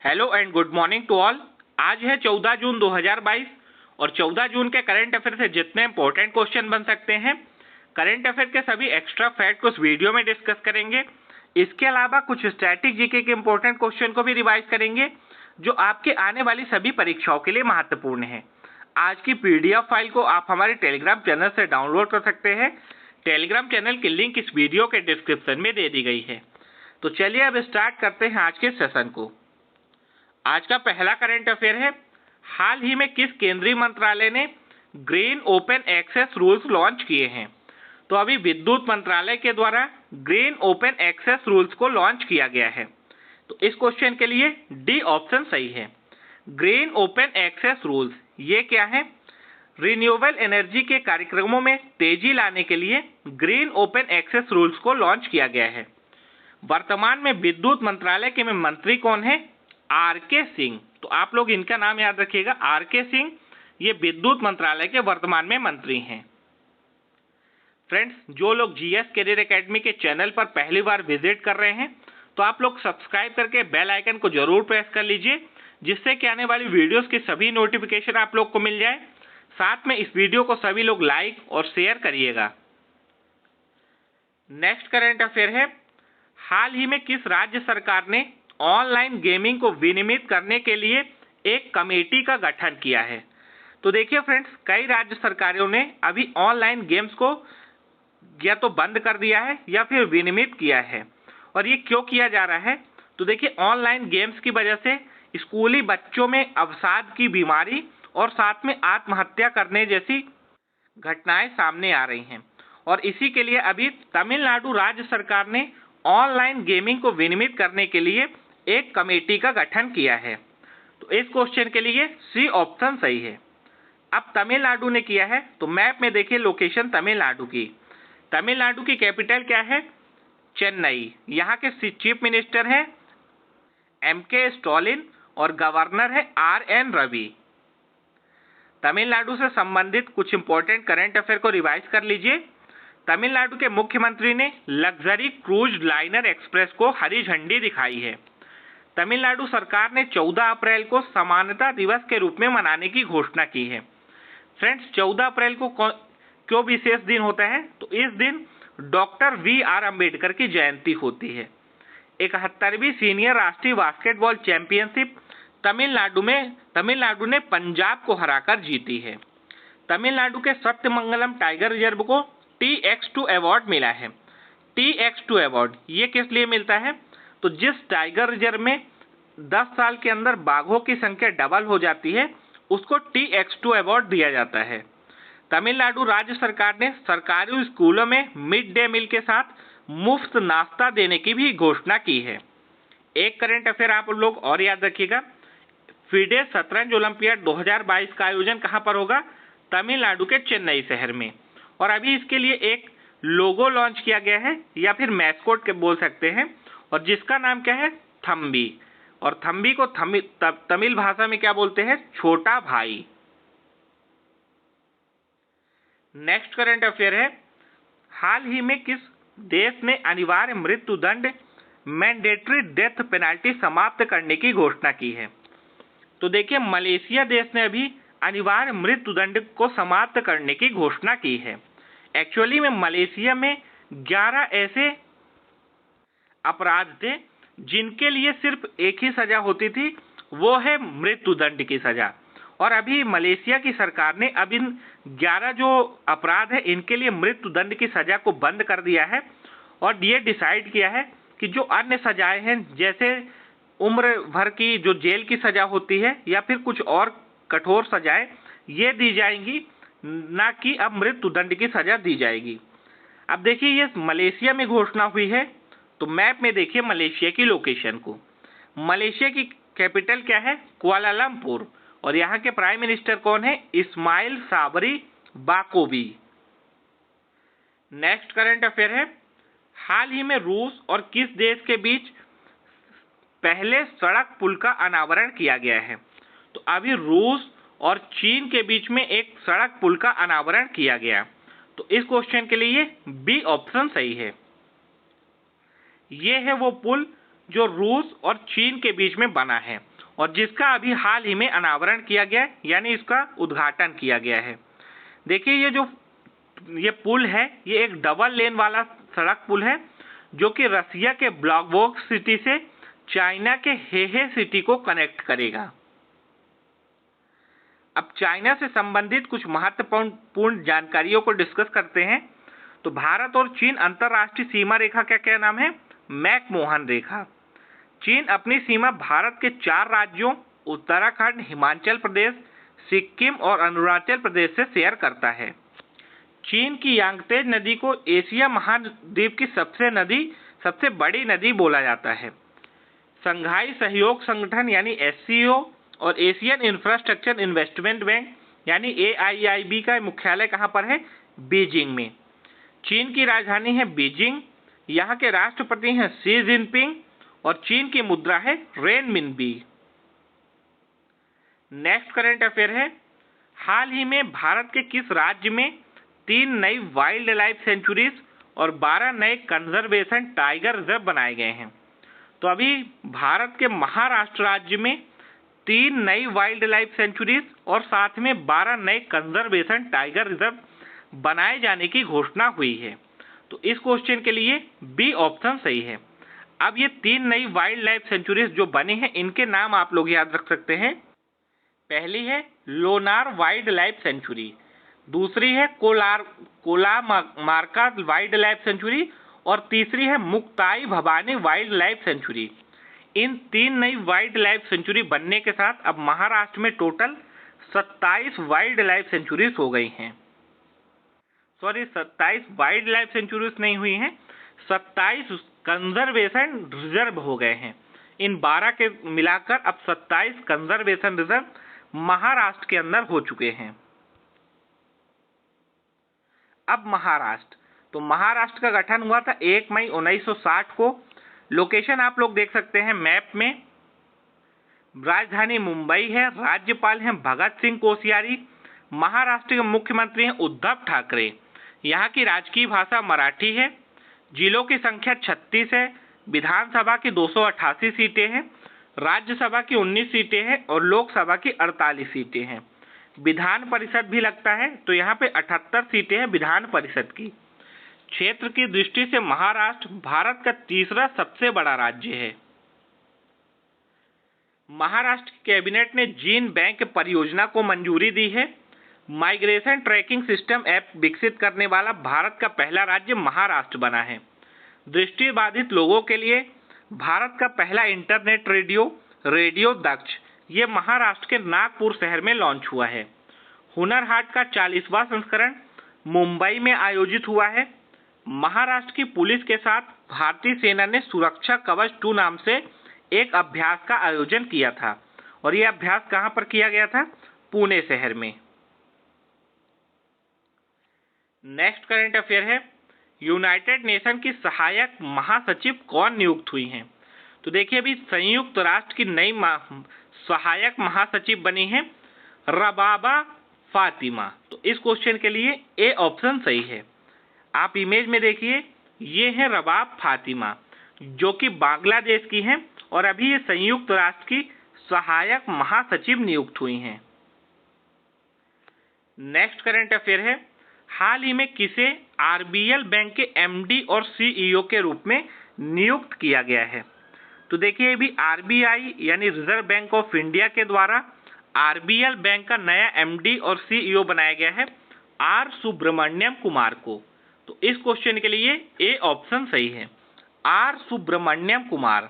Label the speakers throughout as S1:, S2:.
S1: Hello and good morning to all. आज है 14 जून 2022 और 14 जून के करंट अफेयर से जितने इंपॉर्टेंट क्वेश्चन बन सकते हैं, करंट अफेयर के सभी एक्स्ट्रा फैक्ट उस वीडियो में डिस्कस करेंगे। इसके अलावा कुछ स्टैटिक जीके के इंपॉर्टेंट क्वेश्चन को भी रिवाइज करेंगे जो आपके आने वाली सभी परीक्षाओं के लिए महत्वपूर्ण है। आज की पीडीएफ फाइल को आप हमारे टेलीग्राम चैनल से डाउनलोड कर सकते हैं। टेलीग्राम चैनल की लिंक इस वीडियो के डिस्क्रिप्शन में दे दी गई है। तो चलिए अब स्टार्ट करते हैं आज के सेशन को। आज का पहला करंट अफेयर है, हाल ही में किस केंद्रीय मंत्रालय ने green open access rules launch किए हैं? तो अभी विद्युत मंत्रालय के द्वारा ग्रीन ओपन एक्सेस रूल्स को लॉन्च किया गया है। तो इस क्वेश्चन के लिए डी ऑप्शन सही है। ग्रीन ओपन एक्सेस रूल्स ये क्या है? रिन्यूएबल एनर्जी के कार्यक्रमों में तेजी लाने के लिए ग्रीन ओपन एक्सेस रूल्स को लॉन्च किया गया है। वर्तमान में विद्युत मंत्रालय के में मंत्री कौन है? आर.के. सिंह। तो आप लोग इनका नाम याद रखिएगा, आर.के. सिंह। ये विद्युत मंत्रालय के वर्तमान में मंत्री हैं। फ्रेंड्स, जो लोग जीएस करियर एकेडमी के चैनल पर पहली बार विजिट कर रहे हैं तो आप लोग सब्सक्राइब करके बेल आइकन को जरूर प्रेस कर लीजिए, जिससे कि आने वाली वीडियोस की सभी नोटिफिकेशन आप लोग को मिल जाए। साथ में इस वीडियो को सभी लोग लाइक और शेयर करिएगा। नेक्स्ट करंट अफेयर है, हाल ही में किस राज्य सरकार ने ऑनलाइन गेमिंग को विनियमित करने के लिए एक कमेटी का गठन किया है? तो देखिए फ्रेंड्स, कई राज्य सरकारों ने अभी ऑनलाइन गेम्स को या तो बंद कर दिया है या फिर विनियमित किया है। और ये क्यों किया जा रहा है? तो देखिए, ऑनलाइन गेम्स की वजह से स्कूली बच्चों में अवसाद की बीमारी और साथ में आत्महत्या करने जैसी घटनाएं सामने आ रही हैं। और इसी के लिए अभी तमिलनाडु राज्य सरकार ने ऑनलाइन गेमिंग को विनियमित करने के लिए एक कमेटी का गठन किया है। तो इस क्वेश्चन के लिए सी ऑप्शन सही है। अब तमिलनाडु ने किया है तो मैप में देखिए लोकेशन तमिलनाडु की। तमिलनाडु की कैपिटल क्या है? चेन्नई। यहाँ के चीफ मिनिस्टर हैं एम.के. स्टालिन और गवर्नर है आर.एन. रवि। तमिलनाडु से संबंधित कुछ इंपॉर्टेंट करंट अफेयर को रिवाइज कर लीजिए। तमिलनाडु के मुख्यमंत्री ने लग्जरी क्रूज लाइनर एक्सप्रेस को हरी झंडी दिखाई है। तमिलनाडु सरकार ने 14 अप्रैल को समानता दिवस के रूप में मनाने की घोषणा की है। फ्रेंड्स, 14 अप्रैल को क्यों विशेष दिन होता है? तो इस दिन डॉक्टर वी.आर. अंबेडकर की जयंती होती है। 71वीं सीनियर राष्ट्रीय बास्केटबॉल चैंपियनशिप तमिलनाडु ने पंजाब को हराकर जीती है। तमिलनाडु के सत्यमंगलम टाइगर रिजर्व को TX2 अवार्ड मिला है। TX2 अवार्ड ये किस लिए मिलता है? तो जिस टाइगर रिजर्व में 10 साल के अंदर बाघों की संख्या डबल हो जाती है उसको TX2 अवार्ड दिया जाता है। तमिलनाडु राज्य सरकार ने सरकारी स्कूलों में मिड डे मील के साथ मुफ्त नाश्ता देने की भी घोषणा की है। एक करंट अफेयर आप लोग और याद रखिएगा, फिडे शतरंज ओलंपियाड 2022 का आयोजन कहां पर होगा? तमिलनाडु के चेन्नई शहर में। और अभी इसके लिए एक लोगो लॉन्च किया गया है या फिर मैस्कोट के बोल सकते हैं, और जिसका नाम क्या है? थम्बी। और थम्बी को तमिल भाषा में क्या बोलते हैं? छोटा भाई। नेक्स्ट करंट अफेयर है, हाल ही में किस देश ने अनिवार्य मृत्यु दंड मैंडेटरी डेथ पेनल्टी समाप्त करने की घोषणा की है? तो देखिए, मलेशिया देश ने अभी अनिवार्य मृत्यु दंड को समाप्त करने की घोषणा की है। एक्चुअली में मलेशिया में 11 ऐसे अपराध थे जिनके लिए सिर्फ एक ही सजा होती थी, वो है मृत्यु दंड की सजा। और अभी मलेशिया की सरकार ने अब इन 11 जो अपराध है इनके लिए मृत्यु दंड की सजा को बंद कर दिया है और ये डिसाइड किया है कि जो अन्य सजाएं हैं, जैसे उम्र भर की जो जेल की सजा होती है या फिर कुछ और कठोर सजाएं, ये दी जाएंगी, ना कि अब मृत्यु दंड की सजा दी जाएगी। अब देखिए, ये मलेशिया में घोषणा हुई है तो मैप में देखिए मलेशिया की लोकेशन को। मलेशिया की कैपिटल क्या है? कुआलालंपुर। और यहाँ के प्राइम मिनिस्टर कौन है? Ismail Sabri Yaakob. Next current affair है, हाल ही में रूस और किस देश के बीच पहले सड़क पुल का अनावरण किया गया है? तो अभी रूस और चीन के बीच में एक सड़क पुल का अनावरण किया गया। तो इस क्वेश्चन के लिए बी ऑप्शन सही है। ये है वो पुल जो रूस और चीन के बीच में बना है। और जिसका अभी हाल ही में अनावरण किया गया है, यानी इसका उद्घाटन किया गया है। देखिए ये पुल है, ये एक डबल लेन वाला सड़क पुल है जो कि रसिया के ब्लॉगवोक सिटी से चाइना के हेहे सिटी को कनेक्ट करेगा। अब चाइना से संबंधित कुछ महत्वपूर्ण जानकारियों को डिस्कस करते हैं। तो भारत और चीन अंतरराष्ट्रीय सीमा रेखा का क्या नाम है? मैकमोहन रेखा। चीन अपनी सीमा भारत के 4 राज्यों उत्तराखंड, हिमाचल प्रदेश, सिक्किम और अरुणाचल प्रदेश से शेयर करता है। चीन की यांगत्से नदी को एशिया महाद्वीप की सबसे बड़ी नदी बोला जाता है। संघाई सहयोग संगठन यानी एससीओ और एशियन इंफ्रास्ट्रक्चर इन्वेस्टमेंट बैंक यानी AIIB का मुख्यालय कहाँ पर है? बीजिंग में। चीन की राजधानी है बीजिंग। यहाँ के राष्ट्रपति हैं शी जिनपिंग और चीन की मुद्रा है रेनमिनबी। नेक्स्ट करंट अफेयर है, हाल ही में भारत के किस राज्य में 3 नई वाइल्ड लाइफ सेंचुरीज और 12 नए कंजर्वेशन टाइगर रिजर्व बनाए गए हैं? तो अभी भारत के महाराष्ट्र राज्य में 3 नई वाइल्ड लाइफ सेंचुरीज और साथ में 12 नए कंजर्वेशन टाइगर रिजर्व बनाए जाने की घोषणा हुई है। तो इस क्वेश्चन के लिए बी ऑप्शन सही है। अब ये 3 नई वाइल्ड लाइफ सेंचुरीज जो बनी हैं, इनके नाम आप लोग याद रख सकते हैं। पहली है लोनार वाइल्ड लाइफ सेंचुरी, दूसरी है कोलामारका वाइल्ड लाइफ सेंचुरी और तीसरी है Muktai Bhavani wildlife sanctuary. इन 3 नई वाइल्ड लाइफ सेंचुरी बनने के साथ अब महाराष्ट्र में टोटल 27 वाइल्ड लाइफ सेंचुरीज हो गई हैं। सॉरी, 27 वाइल्ड लाइफ सेंचुरीज नहीं हुई हैं, 27 कंजर्वेशन रिजर्व हो गए हैं। इन 12 के मिलाकर अब 27 कंजर्वेशन रिजर्व महाराष्ट्र के अंदर हो चुके हैं। अब महाराष्ट्र, तो महाराष्ट्र का गठन हुआ था 1 मई 1960 को। लोकेशन आप लोग देख सकते हैं मैप में। राजधानी मुंबई है, राज्यपाल हैं भगत सिंह कोश्यारी, महाराष्ट्र के मुख्यमंत्री हैं उद्धव ठाकरे। यहाँ की राजकीय भाषा मराठी है। जिलों की संख्या 36 है। विधानसभा की 288 सीटें हैं, राज्यसभा की 19 सीटें हैं और लोकसभा की 48 सीटें हैं। विधान परिषद भी लगता है, तो यहाँ पे 78 सीटें हैं विधान परिषद की। क्षेत्र की दृष्टि से महाराष्ट्र भारत का तीसरा सबसे बड़ा राज्य है। महाराष्ट्र की कैबिनेट ने जीन बैंक परियोजना को मंजूरी दी है। माइग्रेशन ट्रैकिंग सिस्टम ऐप विकसित करने वाला भारत का पहला राज्य महाराष्ट्र बना है। दृष्टिबाधित लोगों के लिए भारत का पहला इंटरनेट रेडियो दक्ष ये महाराष्ट्र के नागपुर शहर में लॉन्च हुआ है। हुनर हाट का 40वां संस्करण मुंबई में आयोजित हुआ है। महाराष्ट्र की पुलिस के साथ भारतीय सेना ने सुरक्षा कवच 2 नाम से एक अभ्यास का आयोजन किया था और यह अभ्यास कहां पर किया गया था? पुणे शहर में। नेक्स्ट करंट अफेयर है, यूनाइटेड नेशन की सहायक महासचिव कौन नियुक्त हुई हैं? तो देखिए अभी संयुक्त राष्ट्र की नई सहायक महासचिव बनी है रबाबा फातिमा। तो इस क्वेश्चन के लिए ए ऑप्शन सही है। आप इमेज में देखिए, ये है रबाब फातिमा जो कि बांग्लादेश की हैं और अभी ये संयुक्त राष्ट्र की सहायक महासचिव नियुक्त हुई हैं। नेक्स्ट करंट अफेयर है, हाल ही में किसे RBL बैंक के MD और CEO के रूप में नियुक्त किया गया है? तो देखिए अभी RBI यानी रिजर्व बैंक ऑफ इंडिया के द्वारा RBL बैंक का नया MD और CEO बनाया गया है R सुब्रमण्यम कुमार को। तो इस क्वेश्चन के लिए ए ऑप्शन सही है। R सुब्रमण्यम कुमार,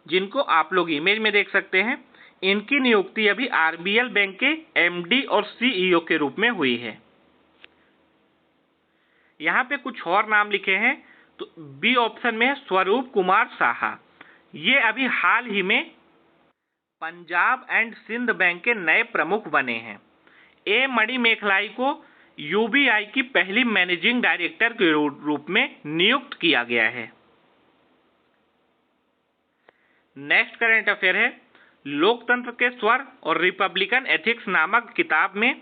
S1: जिनको आप लोग इमेज में देख सकते हैं, इनकी नियुक्ति अभी RBL बैंक के MD और CEO के रूप में हुई है। यहाँ पे कुछ और नाम लिखे हैं, तो बी ऑप्शन में है स्वरूप कुमार साहा। ये अभी हाल ही में पंजाब एंड सिंध बैंक के नए प्रमुख बने हैं। ए मणिमेखलाई को UBI की पहली मैनेजिंग डायरेक्टर के रूप में नियुक्त किया गया है। नेक्स्ट करंट अफेयर है, लोकतंत्र के स्वर और रिपब्लिकन एथिक्स नामक किताब में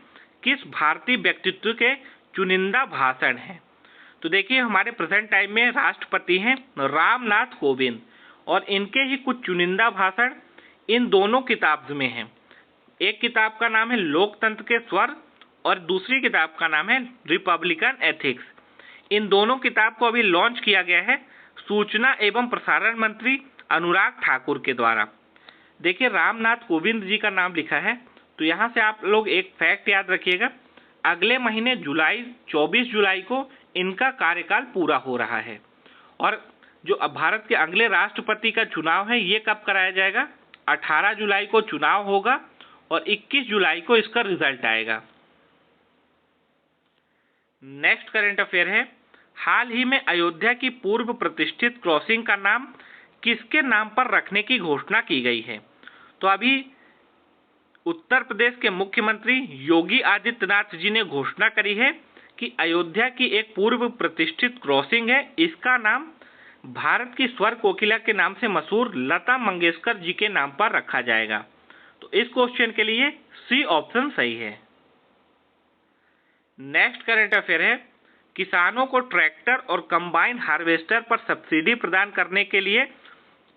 S1: किस भारतीय व्यक्तित्व के चुनिंदा भाषण हैं? तो देखिए हमारे प्रेजेंट टाइम में राष्ट्रपति हैं रामनाथ कोविंद और इनके ही कुछ चुनिंदा भाषण इन दोनों किताब में है। एक किताब का नाम है लोकतंत्र के स्वर और दूसरी किताब का नाम है रिपब्लिकन एथिक्स। इन दोनों किताब को अभी लॉन्च किया गया है सूचना एवं प्रसारण मंत्री अनुराग ठाकुर के द्वारा। देखिए रामनाथ कोविंद जी का नाम लिखा है, तो यहाँ से आप लोग एक फैक्ट याद रखिएगा, अगले महीने 24 जुलाई को इनका कार्यकाल पूरा हो रहा है। और जो अब भारत के अगले राष्ट्रपति का चुनाव है ये कब कराया जाएगा, 18 जुलाई को चुनाव होगा और 21 जुलाई को इसका रिजल्ट आएगा। नेक्स्ट करंट अफेयर है, हाल ही में अयोध्या की पूर्व प्रतिष्ठित क्रॉसिंग का नाम किसके नाम पर रखने की घोषणा की गई है। तो अभी उत्तर प्रदेश के मुख्यमंत्री योगी आदित्यनाथ जी ने घोषणा करी है कि अयोध्या की एक पूर्व प्रतिष्ठित क्रॉसिंग है, इसका नाम भारत की स्वर कोकिला के नाम से मशहूर लता मंगेशकर जी के नाम पर रखा जाएगा। तो इस क्वेश्चन के लिए सी ऑप्शन सही है। नेक्स्ट करंट अफेयर है, किसानों को ट्रैक्टर और कंबाइन हार्वेस्टर पर सब्सिडी प्रदान करने के लिए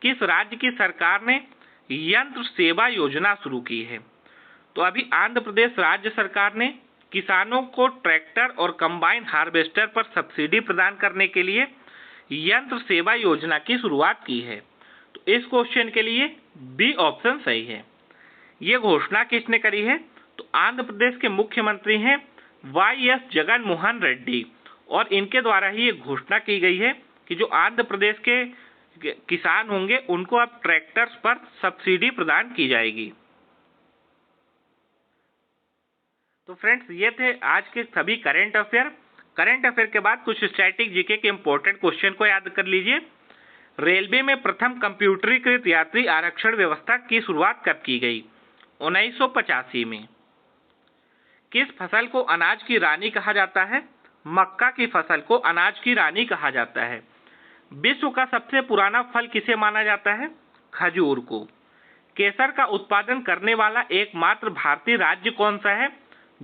S1: किस राज्य की सरकार ने यंत्र सेवा योजना शुरू की है। तो अभी आंध्र प्रदेश राज्य सरकार ने किसानों को ट्रैक्टर और कंबाइन हार्वेस्टर पर सब्सिडी प्रदान करने के लिए यंत्र सेवा योजना की शुरुआत की है। तो इस क्वेश्चन के लिए बी ऑप्शन सही है। ये घोषणा किसने करी है, तो आंध्र प्रदेश के मुख्यमंत्री हैं वाई.एस. जगन मोहन रेड्डी, और इनके द्वारा ही ये घोषणा की गई है कि जो आंध्र प्रदेश के किसान होंगे उनको अब ट्रैक्टर्स पर सब्सिडी प्रदान की जाएगी। तो फ्रेंड्स ये थे आज के सभी करंट अफेयर। करंट अफेयर के बाद कुछ स्टैटिक जीके के इंपॉर्टेंट क्वेश्चन को याद कर लीजिए। रेलवे में प्रथम कंप्यूटरीकृत यात्री आरक्षण व्यवस्था की शुरुआत कब की गई, 1985 में। किस फसल को अनाज की रानी कहा जाता है, मक्का की फसल को अनाज की रानी कहा जाता है। विश्व का सबसे पुराना फल किसे माना जाता है, खजूर को। केसर का उत्पादन करने वाला एकमात्र भारतीय राज्य कौन सा है,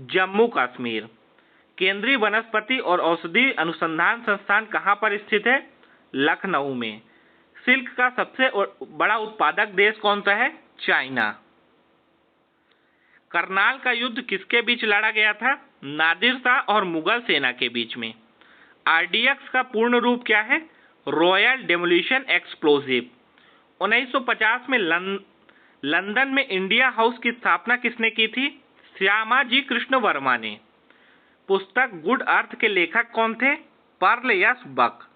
S1: जम्मू कश्मीर। केंद्रीय वनस्पति और औषधि अनुसंधान संस्थान कहां पर स्थित है, लखनऊ में। सिल्क का सबसे बड़ा उत्पादक देश कौन सा है, चाइना। करनाल का युद्ध किसके बीच लड़ा गया था, नादिर शाह और मुगल सेना के बीच में। आरडीएक्स का पूर्ण रूप क्या है, रॉयल डेमोलिशन एक्सप्लोजिव। 1950 में लंदन में इंडिया हाउस की स्थापना किसने की थी, श्यामाजी कृष्ण वर्मा ने। पुस्तक गुड अर्थ के लेखक कौन थे, पर्ल यस बक।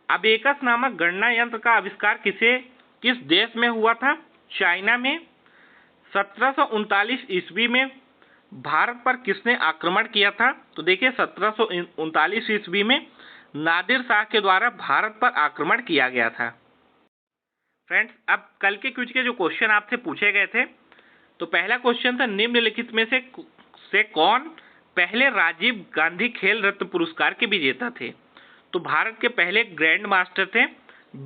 S1: अबेकस नामक गणना यंत्र का आविष्कार किस देश में हुआ था, चाइना में। 1739 ईस्वी में भारत पर किसने आक्रमण किया था, तो देखिए 1739 ईस्वी में नादिर शाह के द्वारा भारत पर आक्रमण किया गया था। फ्रेंड्स अब कल के क्विज के जो क्वेश्चन आपसे पूछे गए थे, तो पहला क्वेश्चन था निम्नलिखित में से कौन पहले राजीव गांधी खेल रत्न पुरस्कार के विजेता थे। तो भारत के पहले ग्रैंड मास्टर थे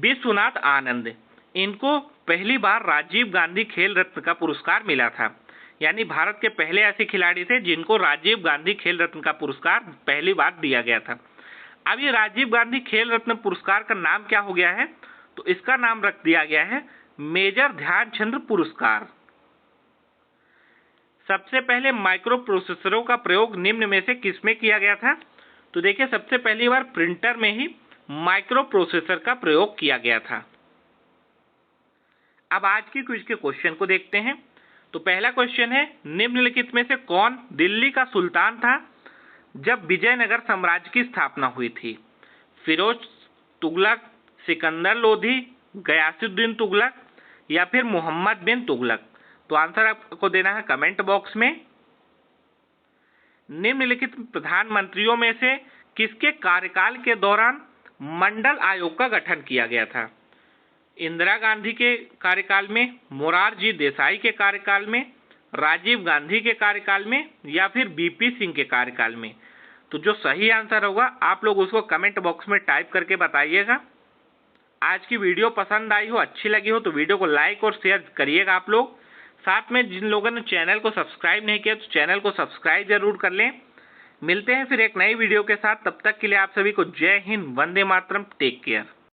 S1: विश्वनाथ आनंद। इनको पहली बार राजीव गांधी खेल रत्न का पुरस्कार मिला था, यानी भारत के पहले ऐसे खिलाड़ी थे जिनको राजीव गांधी खेल रत्न का पुरस्कार पहली बार दिया गया था। अब ये राजीव गांधी खेल रत्न पुरस्कार का नाम क्या हो गया है, तो इसका नाम रख दिया गया है मेजर ध्यानचंद पुरस्कार। सबसे पहले माइक्रो प्रोसेसरों का प्रयोग निम्न में से किसमें किया गया था, तो देखिए सबसे पहली बार प्रिंटर में ही माइक्रो प्रोसेसर का प्रयोग किया गया था। अब आज की क्विज के क्वेश्चन को देखते हैं। तो पहला क्वेश्चन है निम्नलिखित में से कौन दिल्ली का सुल्तान था जब विजयनगर साम्राज्य की स्थापना हुई थी, फिरोज तुगलक, सिकंदर लोधी, गयासुद्दीन तुगलक या फिर मोहम्मद बिन तुगलक। तो आंसर आपको देना है कमेंट बॉक्स में। निम्नलिखित प्रधानमंत्रियों में से किसके कार्यकाल के दौरान मंडल आयोग का गठन किया गया था, इंदिरा गांधी के कार्यकाल में, मोरारजी देसाई के कार्यकाल में, राजीव गांधी के कार्यकाल में या फिर बीपी सिंह के कार्यकाल में। तो जो सही आंसर होगा आप लोग उसको कमेंट बॉक्स में टाइप करके बताइएगा। आज की वीडियो पसंद आई हो, अच्छी लगी हो तो वीडियो को लाइक और शेयर करिएगा आप लोग। साथ में जिन लोगों ने चैनल को सब्सक्राइब नहीं किया तो चैनल को सब्सक्राइब जरूर कर लें। मिलते हैं फिर एक नई वीडियो के साथ, तब तक के लिए आप सभी को जय हिंद, वंदे मातरम, टेक केयर।